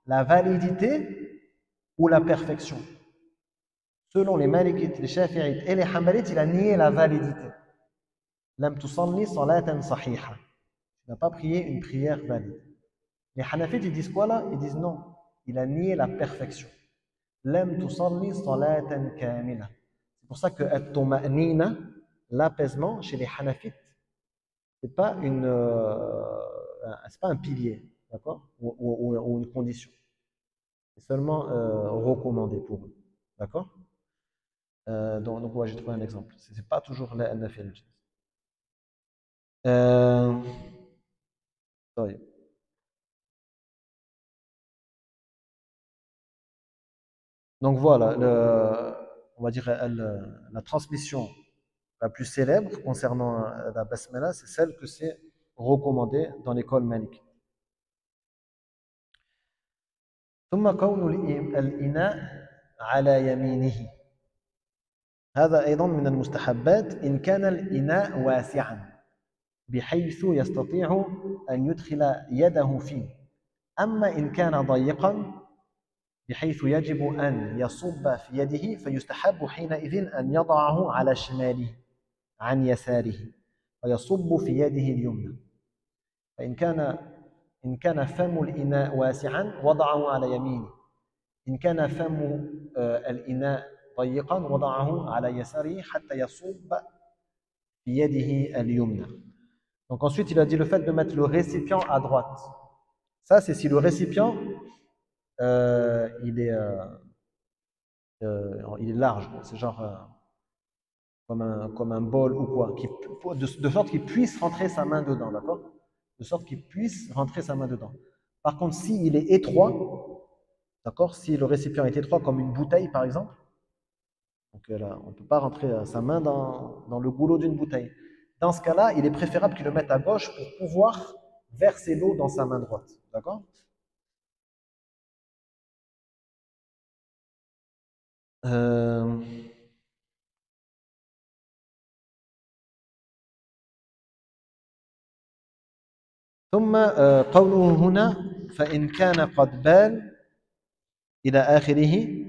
La validité ou la perfection? Selon les Malikites, les Shafi'ites et les Hanbalites, il a nié la validité. Lam tusalli salatan sahiha. Il n'a pas prié une prière valide. Les Hanafites, ils disent quoi là? Ils disent non. Il a nié la perfection. Lam tusalli salatan kamila. C'est pour ça que at-tuma'nina, l'apaisement chez les Hanafites, c'est pas c'est pas un pilier, d'accord? Ou une condition. C'est seulement recommandé pour eux, d'accord? Donc ouais, j'ai trouvé un exemple. C'est pas toujours la nafi al-jins. Euh, طيب. Donc voilà, on va dire la transmission la plus célèbre concernant la basmala, c'est celle que c'est recommandé dans l'école Malik. ثم كون الإناء على يمينه هذا أيضا من المستحبات إن كان الإناء واسعا بحيث يستطيع أن يدخل يده فيه أما إن كان ضيقا بحيث يجب أن يصب في يده فيستحب حينئذ أن يضعه على شماله عن يساره ويصب في يده اليمنى إن كان فم الإناء واسعا وضعه على يمينه إن كان فم الإناء ضيقا وضعه على يساره حتى يصب في يده اليمنى. Donc ensuite il a dit le fait de mettre le récipient à droite. Ça c'est si le récipient il est large, c'est genre comme un bol ou quoi, de sorte qu'il puisse rentrer sa main dedans, d'accord? De sorte qu'il puisse rentrer sa main dedans. Par contre, s'il est étroit, d'accord? Si le récipient est étroit, comme une bouteille par exemple, donc là, on ne peut pas rentrer sa main dans le goulot d'une bouteille. Dans ce cas-là, il est préférable qu'il le mette à gauche pour pouvoir verser l'eau dans sa main droite, d'accord? Euh, ثم قوله هنا فإن كان قد بال إلى آخره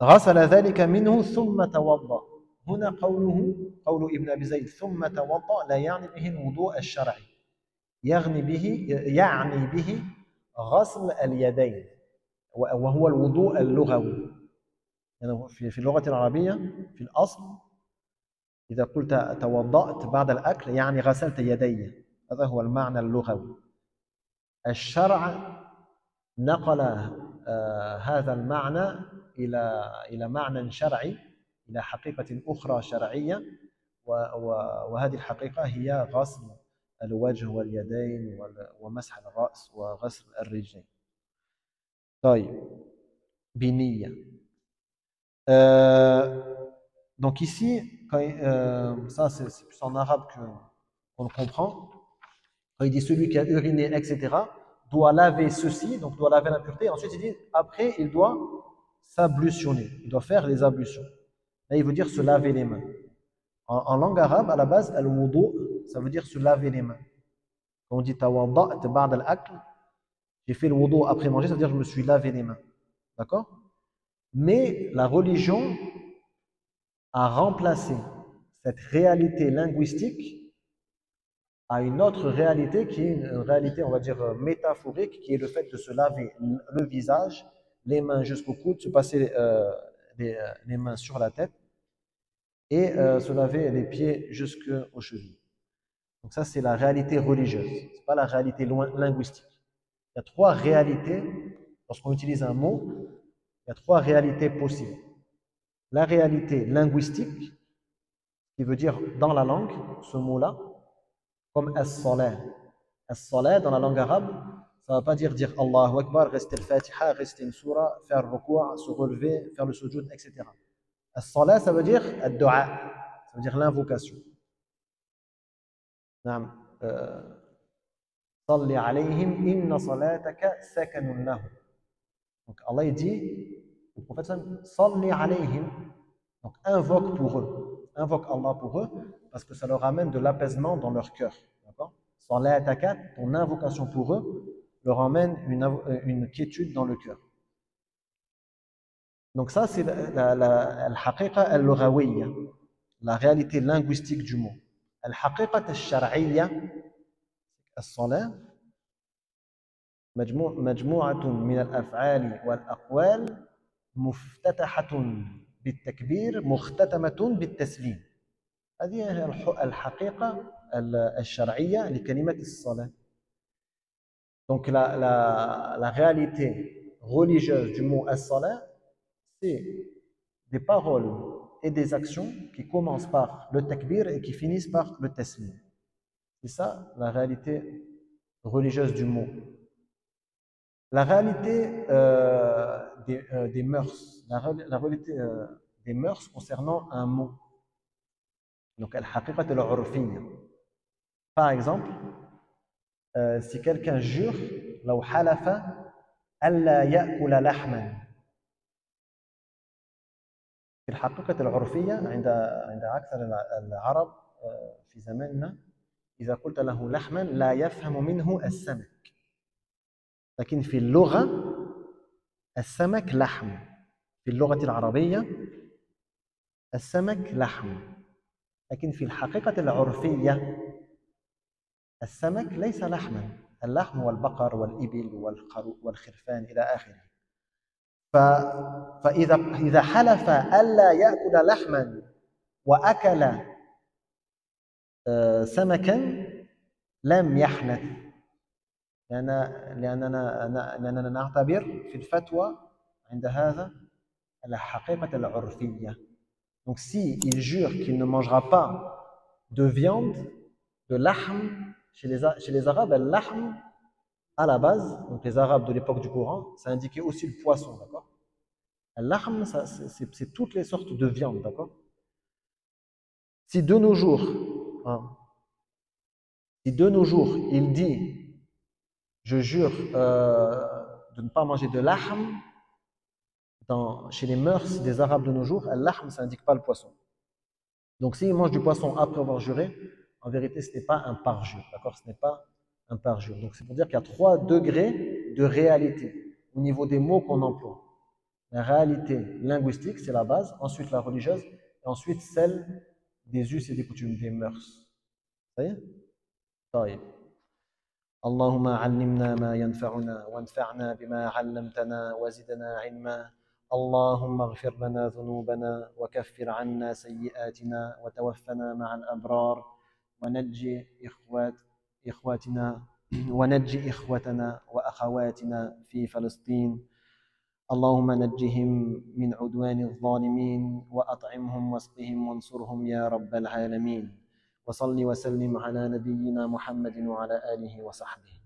غسل ذلك منه ثم توضأ. هنا قول ابن أبي زيد ثم توضأ لا يعني به الوضوء الشرعي يعني به غسل اليدين وهو الوضوء اللغوي. يعني في اللغة العربية في الأصل إذا قلت توضأت بعد الأكل يعني غسلت يدي، هذا هو المعنى اللغوي. الشرع نقل هذا المعنى إلى معنى شرعي، إلى حقيقة أخرى شرعية، وهذه الحقيقة هي غسل الوجه واليدين ومسح الرأس وغسل الرجلين. طيب بنية. Donc ici, ça c'est plus en arabe qu'on le comprend. Quand il dit celui qui a uriné, etc., doit laver ceci, donc doit laver l'impureté. Ensuite, il dit après, il doit s'ablutionner. Il doit faire les ablutions. Là, il veut dire se laver les mains. En langue arabe, à la base, al-wudu, ça veut dire se laver les mains. Quand on dit tawadda'at ba'd al-akl, j'ai fait le wudu après manger, ça veut dire je me suis lavé les mains. D'accord? Mais la religion a remplacé cette réalité linguistique à une autre réalité qui est une réalité, on va dire, métaphorique, qui est le fait de se laver le visage, les mains jusqu'au coude, se passer les mains sur la tête et se laver les pieds jusqu'aux chevilles. Donc ça, c'est la réalité religieuse, ce n'est pas la réalité linguistique. Il y a trois réalités, lorsqu'on utilise un mot, il y a trois réalités possibles. La réalité linguistique, qui veut dire dans la langue, ce mot-là, comme as-salah. As-salah, dans la langue arabe, ça ne va pas dire Allahu Akbar, rester le Fatiha, rester une surah, faire le ruku', se relever, faire le sujoud, etc. As-salah, ça veut dire ad-du'a, ça veut dire l'invocation. نعم صل عليهم إن صلاتك سكن لهم. Donc Allah il dit au prophète salli alayhim, donc invoque pour eux, invoque Allah pour eux parce que ça leur amène de l'apaisement dans leur cœur, d'accord? Salataka, ton invocation pour eux leur amène une quiétude dans le cœur. Donc ça c'est la haqiqa al-lughawiyya, la réalité linguistique du mot. Al-haqiqa al-shar'iyya, as-salat مجموعة من الأفعال والأقوال مفتتحة بالتكبير مختتمة بالتسليم. هذه هي الحقيقة الشرعية لكلمة الصلاة. Donc la réalité religieuse du mot as-salat, c'est des paroles et des actions qui commencent par le takbir et qui finissent par le taslim. C'est ça la réalité religieuse du mot. La réalité des mœurs, la réalité des mœurs concernant un mot. Donc, al-haqiqat al-urfiyya. Par exemple, si quelqu'un jure, لو حلف ألا يأكل لحما. في الحقيقة العرفية عند أكثر العرب في زماننا إذا قلت له لحما لا يفهم منه السمك. لكن في اللغة السمك لحم. في اللغة العربية السمك لحم. لكن في الحقيقة العرفية السمك ليس لحما. اللحم هو البقر والإبل والخرفان إلى آخره. فإذا حلف ألا يأكل لحما وأكل سمكا لم يحنث لأننا نعتبر في الفتوى عند هذا الحقيقة العرفية. Donc si il jure qu'il ne mangera pas de viande, de lahm, chez les Arabes, al-lahm, à la base, donc les Arabes de l'époque du Coran, ça indiquait aussi le poisson, d'accord? Al-lahm, c'est toutes les sortes de viande, d'accord? Si de nos jours, hein, si de nos jours, il dit, je jure de ne pas manger de lahm, chez les mœurs des Arabes de nos jours, al-lahm, ça n'indique pas le poisson. Donc s'il mange du poisson après avoir juré, en vérité, ce n'est pas un parjure, d'accord? Ce n'est pas un parjure. Donc c'est pour dire qu'il y a 3 degrés de réalité au niveau des mots qu'on emploie. La réalité linguistique, c'est la base, ensuite la religieuse, et ensuite celle des us et des coutumes, des mœurs. Ça y est? طيب. اللهم علمنا ما ينفعنا وانفعنا بما علمتنا وزدنا علما. اللهم اغفر لنا ذنوبنا وكفر عنا سيئاتنا وتوفنا مع الأبرار ونجي إخوتنا وأخواتنا في فلسطين. اللهم نجهم من عدوان الظالمين وأطعمهم واسقهم وانصرهم يا رب العالمين. وصل وسلم على نبينا محمد وعلى آله وصحبه.